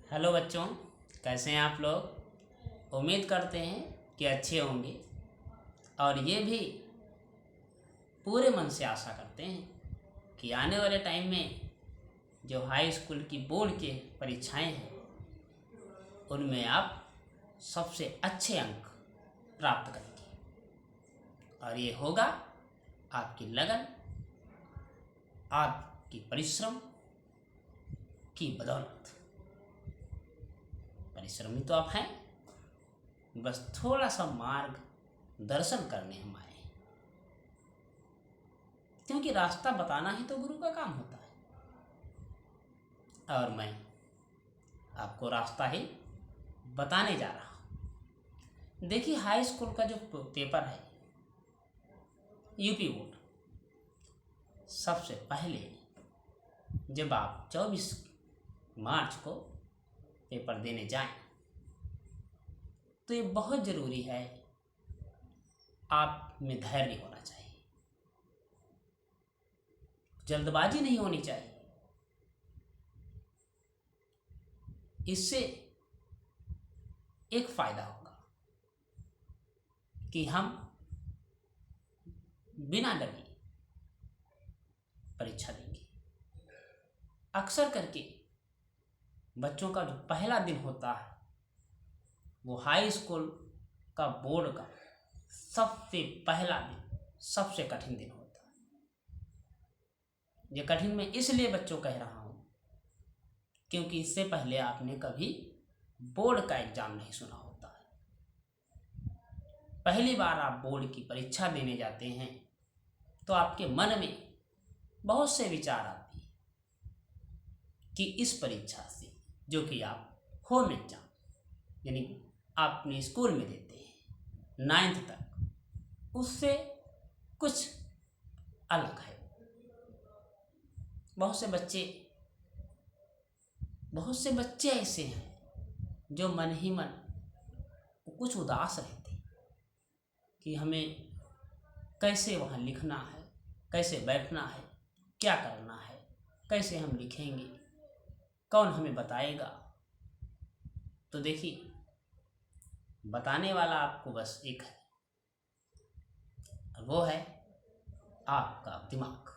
Hello बच्चों, कैसे हैं आप लोग। उम्मीद करते हैं कि अच्छे होंगे और ये भी पूरे मन से आशा करते हैं कि आने वाले टाइम में जो हाई स्कूल की बोर्ड की परीक्षाएं हैं उनमें आप सबसे अच्छे अंक प्राप्त करेंगे और ये होगा आपकी लगन, आपकी परिश्रम की बदौलत। परिश्रमी तो आप हैं, बस थोड़ा सा मार्ग दर्शन करने हम आए हैं, क्योंकि रास्ता बताना ही तो गुरु का काम होता है और मैं आपको रास्ता ही बताने जा रहा हूँ। देखिए, हाई स्कूल का जो पेपर है यूपी बोर्ड, सबसे पहले जब आप 24 मार्च को पेपर देने जाएं तो ये बहुत ज़रूरी है, आप में धैर्य होना चाहिए, जल्दबाजी नहीं होनी चाहिए। इससे एक फ़ायदा होगा कि हम बिना डरे परीक्षा देंगे। अक्सर करके बच्चों का जो पहला दिन होता है वो हाई स्कूल का बोर्ड का सबसे पहला दिन सबसे कठिन दिन होता है। ये कठिन मैं इसलिए बच्चों कह रहा हूँ क्योंकि इससे पहले आपने कभी बोर्ड का एग्ज़ाम नहीं सुना होता है। पहली बार आप बोर्ड की परीक्षा देने जाते हैं तो आपके मन में बहुत से विचार आते हैं कि इस परीक्षा से, जो कि आप होम एग्जाम यानी आप अपने स्कूल में देते हैं 9th तक, उससे कुछ अलग है। बहुत से बच्चे ऐसे हैं जो मन ही मन कुछ उदास रहते हैं कि हमें कैसे वहाँ लिखना है, कैसे बैठना है, क्या करना है, कैसे हम लिखेंगे, कौन हमें बताएगा। तो देखिए, बताने वाला आपको बस एक है, वो है आपका दिमाग।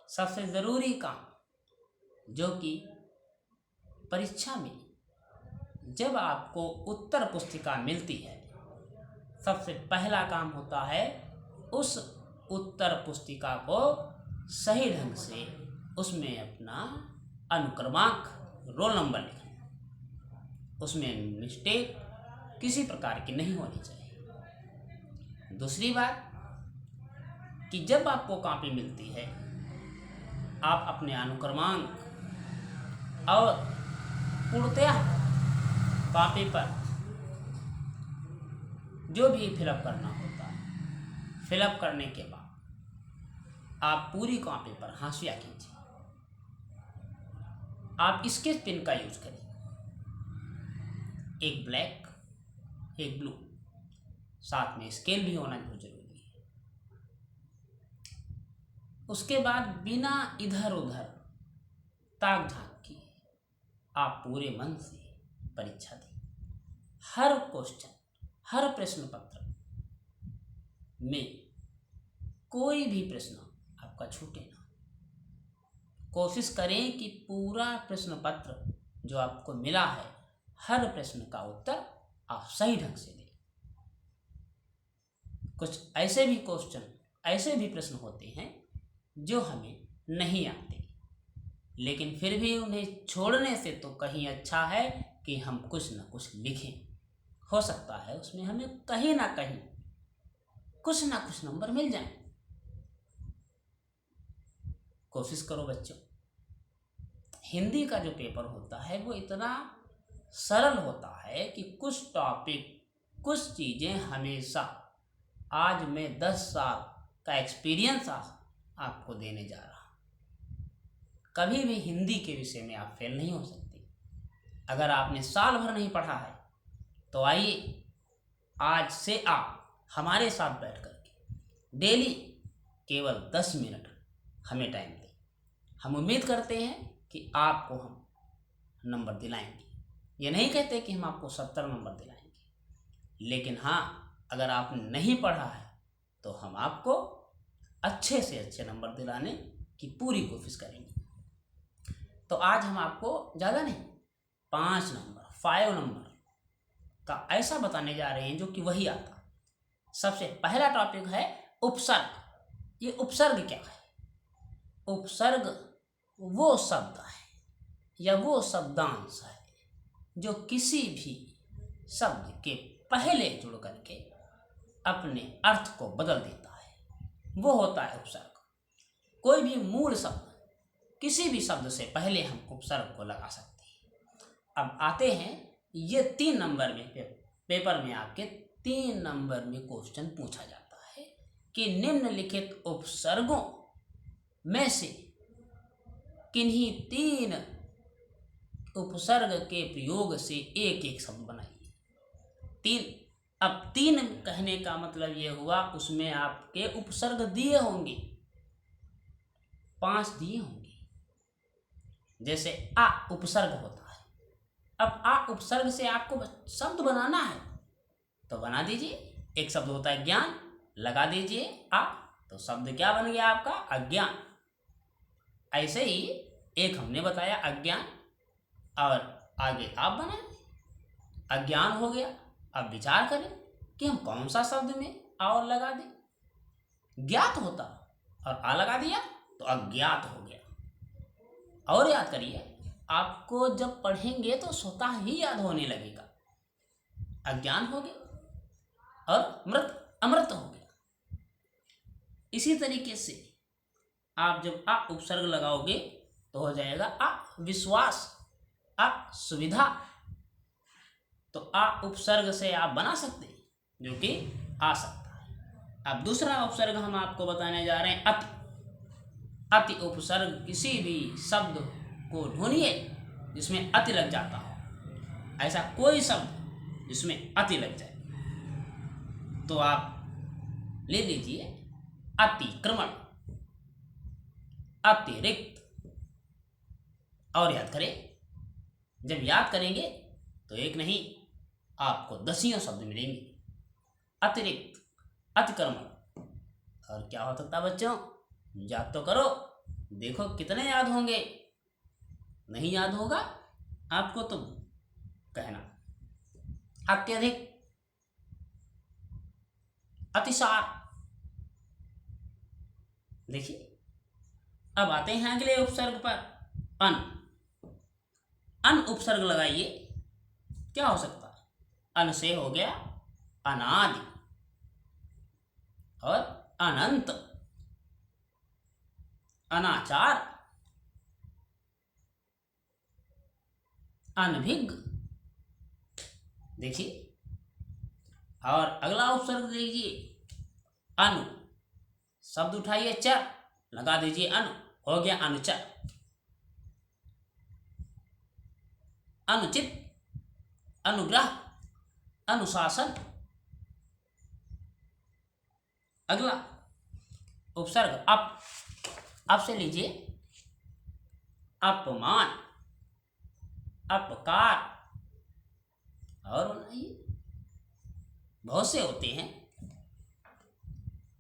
सबसे ज़रूरी काम जो कि परीक्षा में जब आपको उत्तर पुस्तिका मिलती है, सबसे पहला काम होता है उस उत्तर पुस्तिका को सही ढंग से उसमें अपना अनुक्रमांक, रोल नंबर लिखना। उसमें मिस्टेक किसी प्रकार की नहीं होनी चाहिए। दूसरी बात कि जब आपको कॉपी मिलती है, आप अपने अनुक्रमांक और पूर्णतः कॉपी पर जो भी फिलअप करना होता है, फिलअप करने के बाद आप पूरी कॉपी पर हाशिया कीजिए। आप स्केच पेन का यूज करें, एक ब्लैक एक ब्लू, साथ में स्केल भी होना बहुत जरूरी है। उसके बाद बिना इधर उधर ताक झांक किए आप पूरे मन से परीक्षा दें। हर क्वेश्चन, हर प्रश्न पत्र में कोई भी प्रश्न आपका छूटे ना। कोशिश करें कि पूरा प्रश्न पत्र जो आपको मिला है, हर प्रश्न का उत्तर आप सही ढंग से दें। कुछ ऐसे भी क्वेश्चन, ऐसे भी प्रश्न होते हैं जो हमें नहीं आते, लेकिन फिर भी उन्हें छोड़ने से तो कहीं अच्छा है कि हम कुछ न कुछ लिखें। हो सकता है उसमें हमें कहीं ना कहीं कुछ ना कुछ नंबर मिल जाए। कोशिश करो बच्चों। हिंदी का जो पेपर होता है वो इतना सरल होता है कि कुछ टॉपिक, कुछ चीज़ें हमेशा, आज मैं 10 साल का एक्सपीरियंस आपको देने जा रहा हूँ, कभी भी हिंदी के विषय में आप फेल नहीं हो सकते। अगर आपने साल भर नहीं पढ़ा है तो आइए, आज से आप हमारे साथ बैठ करके डेली केवल 10 मिनट हमें टाइम दें। हम उम्मीद करते हैं कि आपको हम नंबर दिलाएंगे। ये नहीं कहते कि हम आपको 70 नंबर दिलाएंगे, लेकिन हाँ, अगर आपने नहीं पढ़ा है तो हम आपको अच्छे से अच्छे नंबर दिलाने की पूरी कोशिश करेंगे। तो आज हम आपको ज़्यादा नहीं, 5 नंबर का ऐसा बताने जा रहे हैं जो कि वही आता। सबसे पहला टॉपिक है उपसर्ग। ये उपसर्ग क्या है? उपसर्ग वो शब्द है या वो शब्दांश है जो किसी भी शब्द के पहले जुड़ करके अपने अर्थ को बदल देता है, वो होता है उपसर्ग। कोई भी मूल शब्द, किसी भी शब्द से पहले हम उपसर्ग को लगा सकते हैं। अब आते हैं, ये 3 नंबर में पेपर में आपके 3 नंबर में क्वेश्चन पूछा जाता है कि निम्नलिखित उपसर्गों में से किन्हीं 3 उपसर्ग के प्रयोग से एक एक शब्द बनाइए। 3, अब 3 कहने का मतलब ये हुआ उसमें आपके उपसर्ग दिए होंगे, 5 दिए होंगे। जैसे आ उपसर्ग होता है, अब आ उपसर्ग से आपको शब्द बनाना है तो बना दीजिए। एक शब्द होता है ज्ञान, लगा दीजिए आ, तो शब्द क्या बन गया आपका? अज्ञान। ऐसे ही एक हमने बताया अज्ञान, और आगे आप बनाए, अज्ञान हो गया। अब विचार करें कि हम कौन सा शब्द में आ और लगा दें। ज्ञात होता और आ लगा दिया तो अज्ञात हो गया। और याद करिए, आपको जब पढ़ेंगे तो स्वतः ही याद होने लगेगा। अज्ञान हो गया और मृत अमृत हो गया। इसी तरीके से आप जब आ उपसर्ग लगाओगे तो हो जाएगा आ विश्वास, आ सुविधा। तो आ उपसर्ग से आप बना सकते हैं, जो कि आ सकता है। अब दूसरा उपसर्ग हम आपको बताने जा रहे हैं अति। अति उपसर्ग किसी भी शब्द को ढूंढिए जिसमें अति लग जाता हो। ऐसा कोई शब्द जिसमें अति लग जाए तो आप ले लीजिए अतिक्रमण, अतिरिक्त। और याद करें, जब याद करेंगे तो एक नहीं, आपको 10 शब्द मिलेंगे। अतिरिक्त, अतिक्रमण। और क्या हो सकता है बच्चों? याद तो करो, देखो कितने याद होंगे। नहीं याद होगा आपको तो कहना। अत्यधिक, अतिसार। देखिए, अब आते हैं अगले उपसर्ग पर, अन। अन उपसर्ग लगाइए, क्या हो सकता है? अन से हो गया अनादि और अनंत, अनाचार, अनभिज्ञ। देखिए, और अगला उपसर्ग देखिए, अनु। शब्द उठाइए चर, लगा दीजिए अनु, हो गया अनुचर। अनुचित, अनुग्रह, अनुशासन। अगला उपसर्ग अप। अब से लीजिए अपमान, अपकार। और बनाइए, बहुत से होते हैं।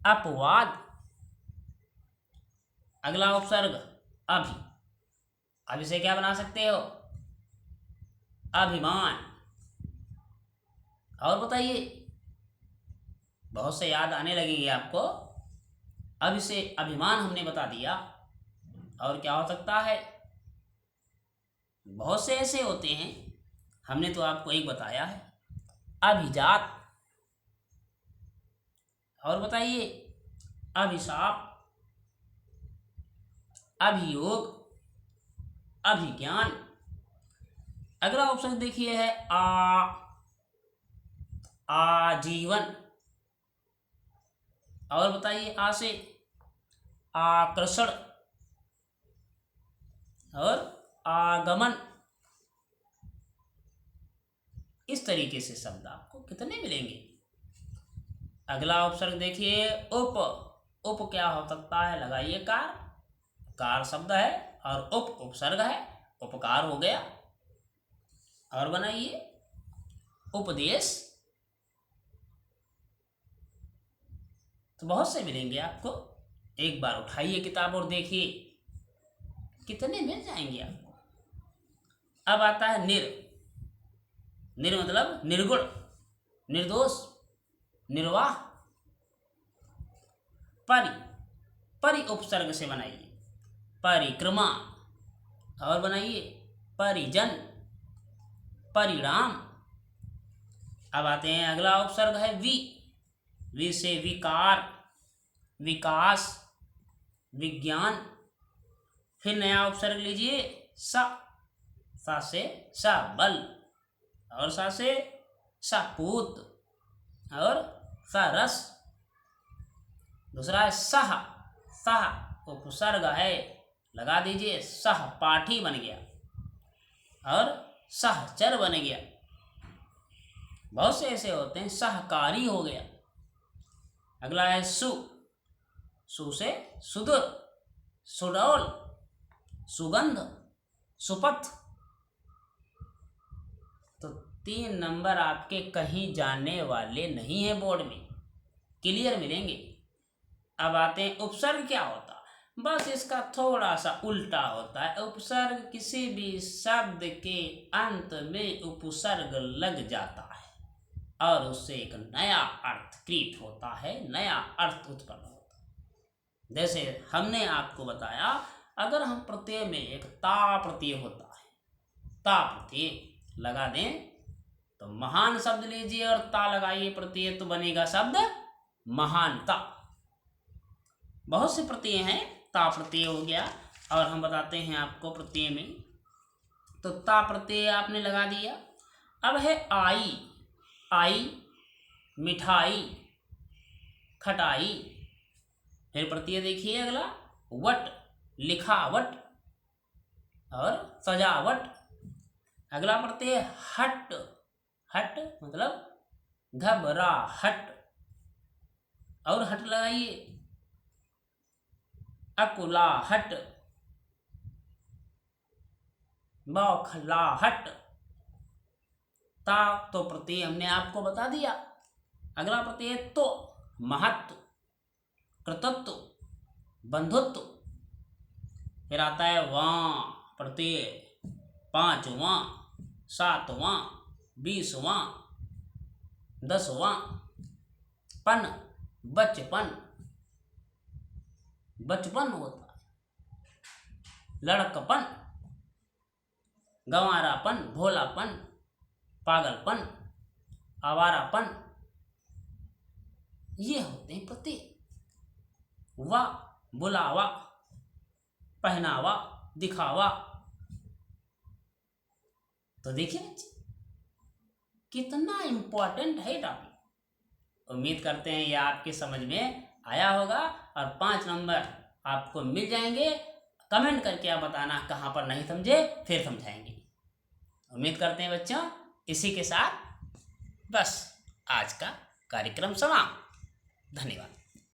अपवाद। अगला उपसर्ग अभि। अभि से क्या बना सकते हो? अभिमान। और बताइए, बहुत से याद आने लगेंगे आपको। अभि से अभिमान हमने बता दिया। और क्या हो सकता है? बहुत से ऐसे होते हैं, हमने तो आपको एक बताया है, अभिजात। और बताइए, अभिशाप, अभियोग, अभिज्ञान। अगला ऑप्शन देखिए है आजीवन। और बताइए, आ से आकर्षण और आगमन। इस तरीके से शब्द आपको कितने मिलेंगे? अगला उपसर्ग देखिए उप। उप क्या हो सकता है? लगाइए कार। कार शब्द है और उप उपसर्ग है, उपकार हो गया। और बनाइए उपदेश। तो बहुत से मिलेंगे आपको, एक बार उठाइए किताब और देखिए कितने मिल जाएंगे आपको। अब आता है निर मतलब निर्गुण, निर्दोष, निर्वाह। परि उपसर्ग से बनाइए परिक्रमा, और बनाइए परिजन, परिणाम। अब आते हैं, अगला उपसर्ग है वी से विकार, विकास, विज्ञान। फिर नया उपसर्ग लीजिए सा से सबल, और सा से सपूत, और सरस। दूसरा है सह उपसर्ग है, लगा दीजिए, सहपाठी बन गया, और सहचर बन गया। बहुत से ऐसे होते हैं, सहकारी हो गया। अगला है सु से सुदूर, सुडौल, सुगंध, सुपथ। तो 3 नंबर आपके कहीं जाने वाले नहीं है, बोर्ड में क्लियर मिलेंगे। अब आते हैं उपसर्ग क्या होता है। बस इसका थोड़ा सा उल्टा होता है। उपसर्ग किसी भी शब्द के अंत में उपसर्ग लग जाता है और उससे एक नया अर्थ क्रिएट होता है, नया अर्थ उत्पन्न होता है। जैसे हमने आपको बताया, अगर हम प्रत्यय में एक ता प्रत्यय होता है, ता प्रत्यय लगा दें तो महान शब्द लीजिए और ता लगाइए प्रत्यय, तो बनेगा शब्द महानता। बहुत से प्रत्यय हैं, ता प्रत्यय हो गया। और हम बताते हैं आपको प्रत्यय में, तो ता प्रत्यय आपने लगा दिया। अब है आई, मिठाई, खटाई। फिर प्रत्यय देखिए अगला वट, लिखावट और सजावट। अगला प्रत्यय हट मतलब घबराहट, और हट लगाइए अकुलाहट, बौखलाहट। ता तो प्रत्यय हमने आपको बता दिया। अगला प्रत्यय तो, महत्व, कृतत्व, बंधुत्व। फिर आता है वां प्रत्यय, 5वां, 7वां, 20वां, 10वां। पन, बचपन होता है। लड़कपन, गंवारापन, भोलापन, पागलपन, आवारापन। ये होते हैं प्रत्यय। वा, बुलावा, पहनावा, दिखावा। तो देखिए बच्चे कितना इंपॉर्टेंट है टॉपिक। उम्मीद करते हैं ये आपके समझ में आया होगा और 5 नंबर आपको मिल जाएंगे। कमेंट करके आप बताना कहाँ पर नहीं समझे, फिर समझाएंगे। उम्मीद करते हैं बच्चों, इसी के साथ बस आज का कार्यक्रम समाप्त। धन्यवाद।